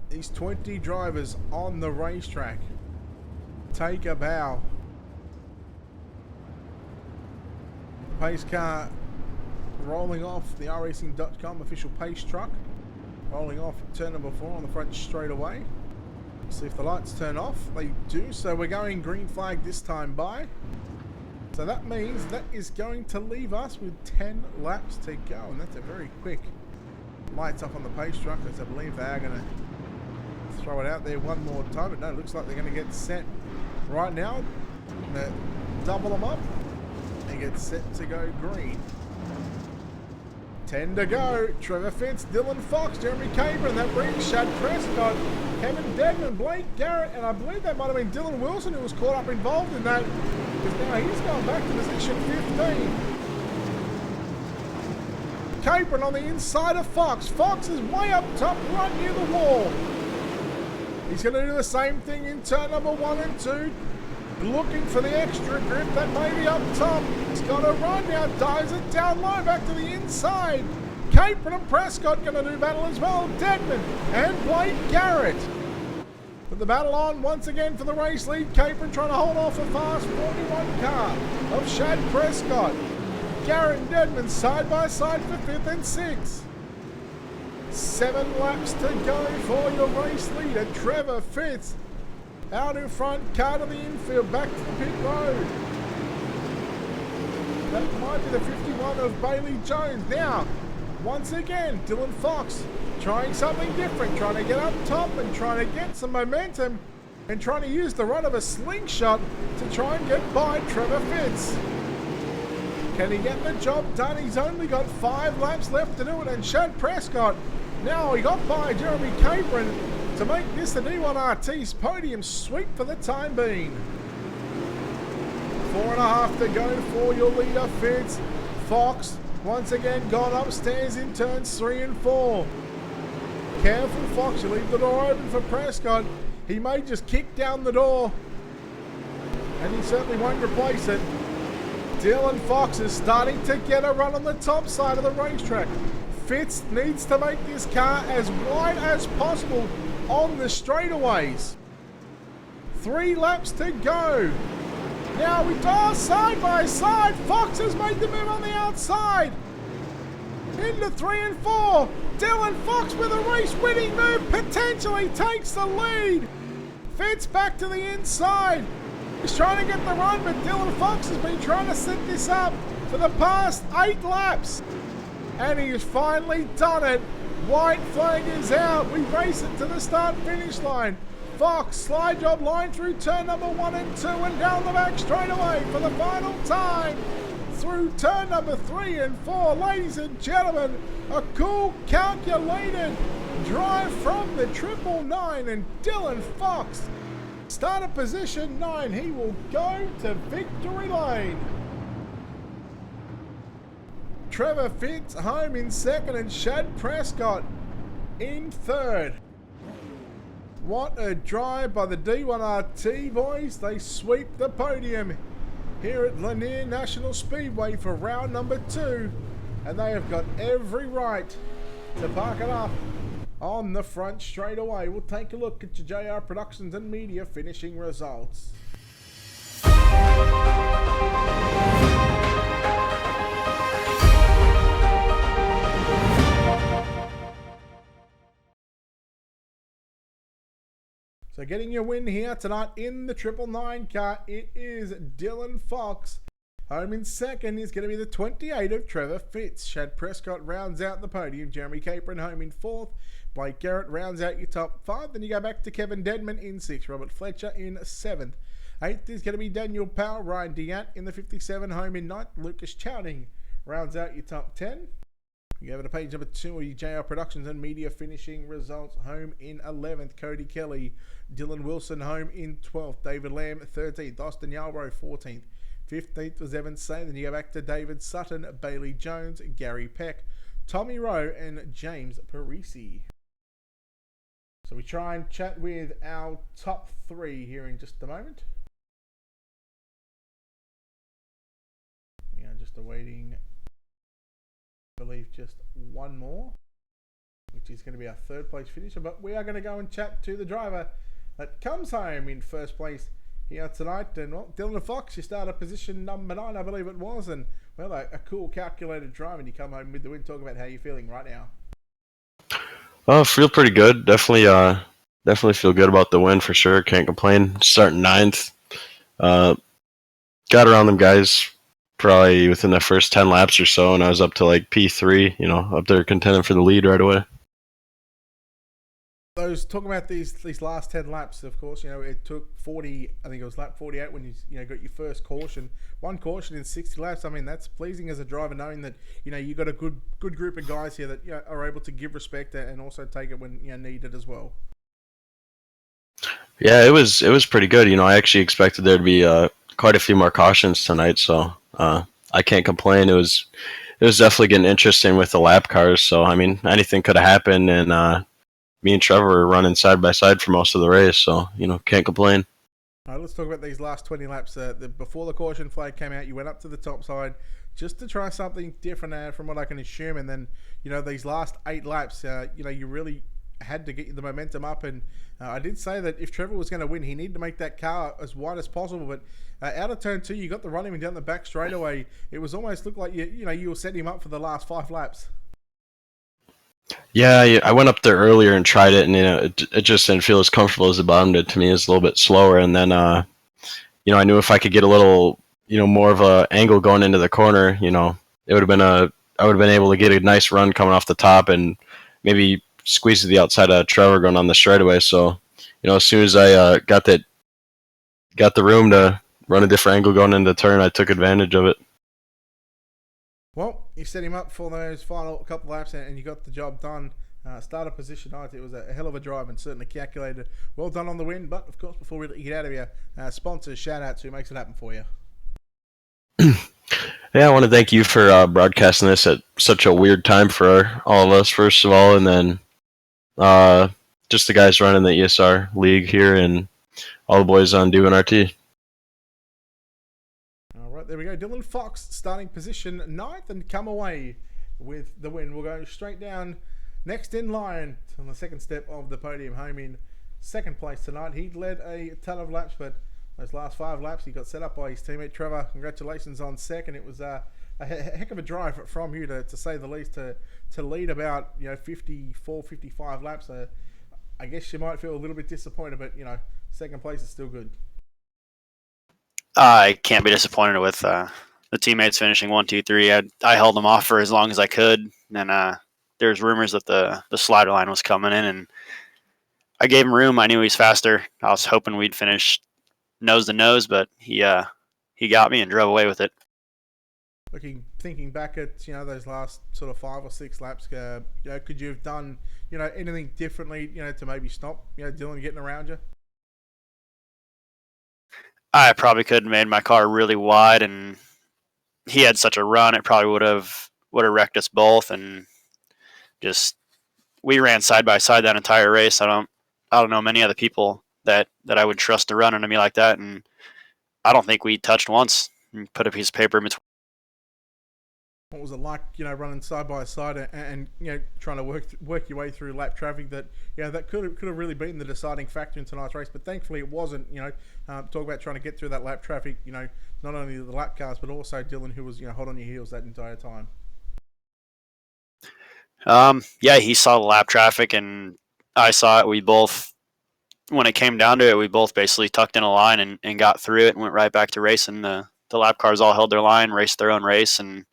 these 20 drivers on the racetrack take a bow. Pace car rolling off the racing.com official pace truck. Rolling off turn number 4 on the front straight away. See if the lights turn off. They do, so we're going green flag this time by. So that means that is going to leave us with 10 laps to go, and that's a very quick lights up on the pace truck, as I believe they are going to throw it out there one more time. But no, it looks like they're going to get set right now. Double them up and get set to go green. 10 to go. Trevor Fitz, Dylan Fox, Jeremy Caber, and that brings Shad Prescott, Kevin Dedman, Blake Garrett, and I believe that might have been Dylan Wilson who was caught up involved in that, because now he's going back to position 15. Capron on the inside of Fox. Fox is way up top, right near the wall. He's going to do the same thing in turn number 1 and 2. Looking for the extra grip that may be up top. He's got to run now, dives it down low, back to the inside. Capron and Prescott going to do battle as well. Dedman and Blake Garrett. Put the battle on once again for the race lead. Capron trying to hold off a fast 41 car of Shad Prescott. Garrett and Dedman side by side for 5th and 6th. 7 laps to go for your race leader, Trevor Fitz. Out in front, car to the infield, back to the pit road. That might be the 51 of Bailey Jones. Now, once again, Dylan Fox trying something different, trying to get up top and trying to get some momentum and trying to use the run of a slingshot to try and get by Trevor Fitz. Can he get the job done? He's only got 5 laps left to do it, and Shad Prescott, now he got by Jeremy Capron to make this the D1RT's podium sweep for the time being. 4.5 to go for your leader, Fitz. Fox, once again, gone upstairs in turns 3 and 4. Careful, Fox, you leave the door open for Prescott. He may just kick down the door, and he certainly won't replace it. Dylan Fox is starting to get a run on the top side of the racetrack. Fitz needs to make this car as wide as possible on the straightaways. 3 laps to go. Now we go side by side. Fox has made the move on the outside. Into 3 and 4. Dylan Fox with a race winning move potentially takes the lead. Fitz back to the inside. He's trying to get the run, but Dylan Fox has been trying to set this up for the past 8 laps. And he has finally done it. White flag is out. We race it to the start-finish line. Fox, slide job line through turn number 1 and 2 and down the back straightaway for the final time. Through turn number 3 and 4. Ladies and gentlemen, a cool, calculated drive from the 999, and Dylan Fox, start at position 9. He will go to victory lane. Trevor Fitz home in 2nd and Shad Prescott in 3rd. What a drive by the D1RT boys. They sweep the podium here at Lanier National Speedway for round number 2. And they have got every right to park it up on the front straight away. We'll take a look at your JR Productions and Media finishing results. So getting your win here tonight in the 999 car, it is Dylan Fox. Home in 2nd is going to be the 28 of Trevor Fitz. Shad Prescott rounds out the podium. Jeremy Capron home in 4th. Blake Garrett rounds out your top 5. Then you go back to Kevin Dedman in 6th. Robert Fletcher in 7th. 8th is going to be Daniel Powell. Ryan Diant in the 57 home in 9th. Lucas Chowding rounds out your top 10. You go over to page number 2 of your JR Productions and Media finishing results. Home in 11th, Cody Kelly. Dylan Wilson home in 12th. David Lamb 13th. Austin Yarbrough 14th. 15th was Evan Say. Then you go back to David Sutton, Bailey Jones, Gary Peck, Tommy Rowe, and James Parisi. So we try and chat with our top 3 here in just a moment. Yeah, just awaiting, I believe, just one more, which is going to be our 3rd place finisher. But we are going to go and chat to the driver that comes home in 1st place here tonight. And well, Dylan Fox, you started position number 9, I believe it was, and well, a cool calculated drive, and you come home with the win. Talk about how you're feeling right now. Oh, feel pretty good. Definitely feel good about the win for sure. Can't complain. Starting 9th. Got around them guys probably within the first 10 laps or so, and I was up to like P3, up there contending for the lead right away. Those talking about these last 10 laps, of course, it took 40. I think it was lap 48 when you got your first caution. One caution in 60 laps. I mean, that's pleasing as a driver, knowing that you got a good group of guys here that are able to give respect and also take it when needed as well. Yeah, it was pretty good. I actually expected there to be quite a few more cautions tonight, so I can't complain. It was definitely getting interesting with the lap cars. So I mean, anything could have happened, and me and Trevor were running side by side for most of the race, so can't complain. All right, let's talk about these last 20 laps. Before the caution flag came out, you went up to the top side just to try something different from what I can assume, and then these last 8 laps, you really had to get the momentum up. And I did say that if Trevor was going to win, he needed to make that car as wide as possible. But out of turn 2, you got the run him down the back straightaway. It was almost looked like you were setting him up for the last 5 laps. Yeah, I went up there earlier and tried it, and it just didn't feel as comfortable as the bottom did. To me, it was a little bit slower, and then I knew if I could get a little more of a angle going into the corner, it would have been I would have been able to get a nice run coming off the top and maybe squeeze to the outside of Trevor going on the straightaway. So as soon as I got the room to run a different angle going into the turn, I took advantage of it. Well, you set him up for those final couple laps, and you got the job done. Started position 9th. It was a hell of a drive and certainly calculated. Well done on the win. But, of course, before we let you get out of here, sponsors, shout-outs, who makes it happen for you. Yeah, I want to thank you for broadcasting this at such a weird time for all of us, first of all, and then just the guys running the ESR league here and all the boys on doing RT. All right, there we go. Dylan Fox starting position 9th and come away with the win. We'll go straight down next in line on the second step of the podium, home in 2nd place tonight. He led a ton of laps, but those last 5 laps he got set up by his teammate Trevor. Congratulations on 2nd. It was a heck of a drive from you, to say the least, to lead about 54, 55 laps. I guess you might feel a little bit disappointed, but 2nd place is still good. I can't be disappointed with the teammates finishing 1, 2, 3. I held them off for as long as I could, and there's rumors that the slider line was coming in, and I gave him room. I knew he was faster. I was hoping we'd finish nose to nose, but he got me and drove away with it. Thinking back at those last sort of 5 or 6 laps, could you have done anything differently to maybe stop Dylan getting around you? I probably could have made my car really wide, and he had such a run, it probably would have wrecked us both. And just we ran side by side that entire race. I don't know many other people that I would trust to run into me like that, and I don't think we touched once and put a piece of paper in between. What was it like, running side by side and trying to work your way through lap traffic that that could have really been the deciding factor in tonight's race, but thankfully it wasn't. Talk about trying to get through that lap traffic. Not only the lap cars but also Dylan, who was hot on your heels that entire time. Yeah, he saw the lap traffic and I saw it. We both, when it came down to it, we both basically tucked in a line and got through it and went right back to racing. The lap cars all held their line, raced their own race, and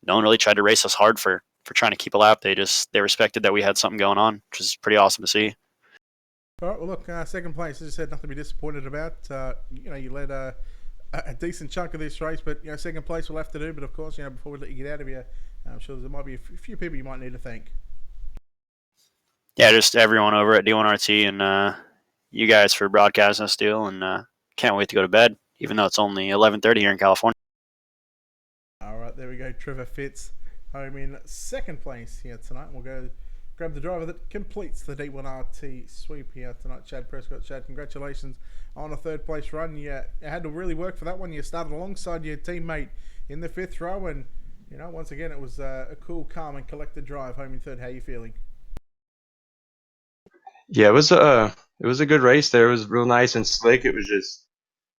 no one really tried to race us hard for trying to keep a lap. They respected that we had something going on, which is pretty awesome to see. All right, well, look, 2nd place, as I said, nothing to be disappointed about. You led a decent chunk of this race, but 2nd place we'll have to do. But of course, before we let you get out of here, I'm sure there might be a few people you might need to thank. Yeah, just everyone over at D1RT and you guys for broadcasting us, deal, and can't wait to go to bed. even though it's only 11:30 here in California. All right, there we go. Trevor Fitz home in second place here tonight. We'll go grab the driver that completes the D1RT sweep here tonight. Chad Prescott. Chad, congratulations on a third place run. You had to really work for that one. You started alongside your teammate in the fifth row, and once again, it was a cool, calm, and collected drive home in third. How are you feeling? Yeah, it was a good race there. It was real nice and slick. It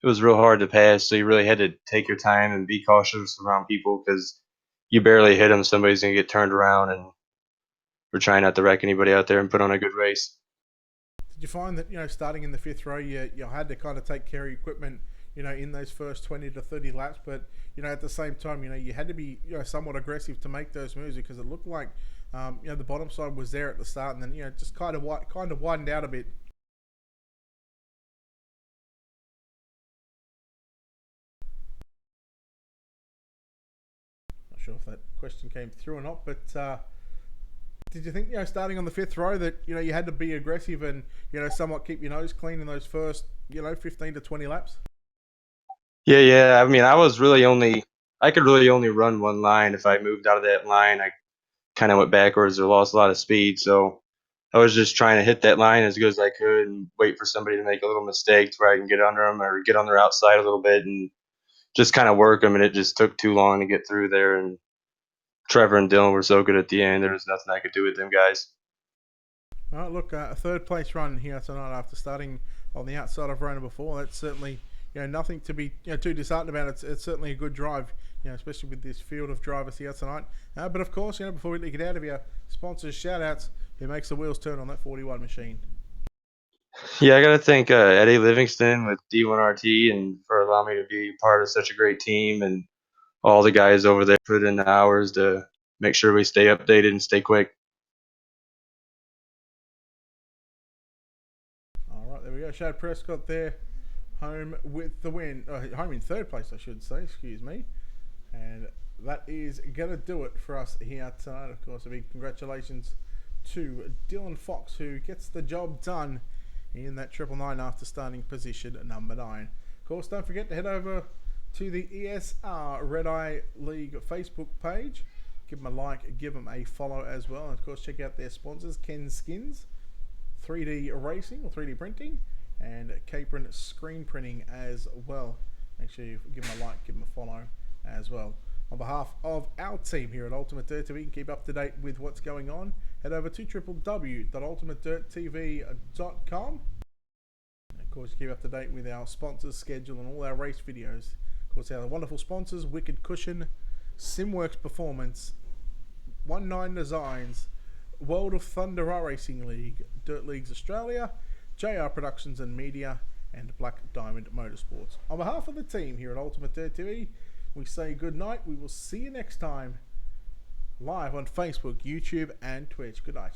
was real hard to pass, so you really had to take your time and be cautious around people because you barely hit them, somebody's gonna get turned around, and we're trying not to wreck anybody out there and put on a good race. Did you find that starting in the fifth row, you had to kind of take care of your equipment, in those first 20 to 30 laps, but at the same time, you had to be somewhat aggressive to make those moves because it looked like the bottom side was there at the start, and then just kind of widened out a bit. Not sure if that question came through or not, but did you think starting on the fifth row that you had to be aggressive and somewhat keep your nose clean in those first 15 to 20 laps? Yeah. I mean, I could really only run one line. If I moved out of that line, I kind of went backwards or lost a lot of speed. So I was just trying to hit that line as good as I could and wait for somebody to make a little mistake to where I can get under them or get on their outside a little bit and just kind of work them. And it just took too long to get through there. And Trevor and Dylan were so good at the end. There was nothing I could do with them guys. All right, look, a third place run here tonight after starting on the outside of row number 4. That's certainly nothing to be too disheartened about. It's certainly a good drive, especially with this field of drivers here tonight. But of course, before we get out of here, sponsors shout outs. Who makes the wheels turn on that 41 machine? Yeah, I got to thank Eddie Livingston with D1RT and for allowing me to be part of such a great team and all the guys over there put in the hours to make sure we stay updated and stay quick. All right, there we go. Chad Prescott there, home with the win. Home in third place, I should say. Excuse me. And that is going to do it for us here tonight. Of course, a big congratulations to Dylan Fox, who gets the job done in that 999 after starting position number 9. Of course, don't forget to head over to the ESR Red Eye League Facebook page. Give them a like, give them a follow as well. And of course, check out their sponsors, Ken Skins, 3D Racing or 3D Printing, and Capron Screen Printing as well. Make sure you give them a like, give them a follow as well. On behalf of our team here at Ultimate Dirt TV, you can keep up to date with what's going on. Head over to www.ultimatedirttv.com. Of course, keep up to date with our sponsors schedule and all our race videos. Of course, our wonderful sponsors, Wicked Cushion, Simworks Performance, 19 Designs, World of Thunder Racing League, Dirt Leagues Australia, JR Productions and Media, and Black Diamond Motorsports. On behalf of the team here at Ultimate Dirt TV, we say good night. We will see you next time live on Facebook, YouTube, and Twitch. Good night.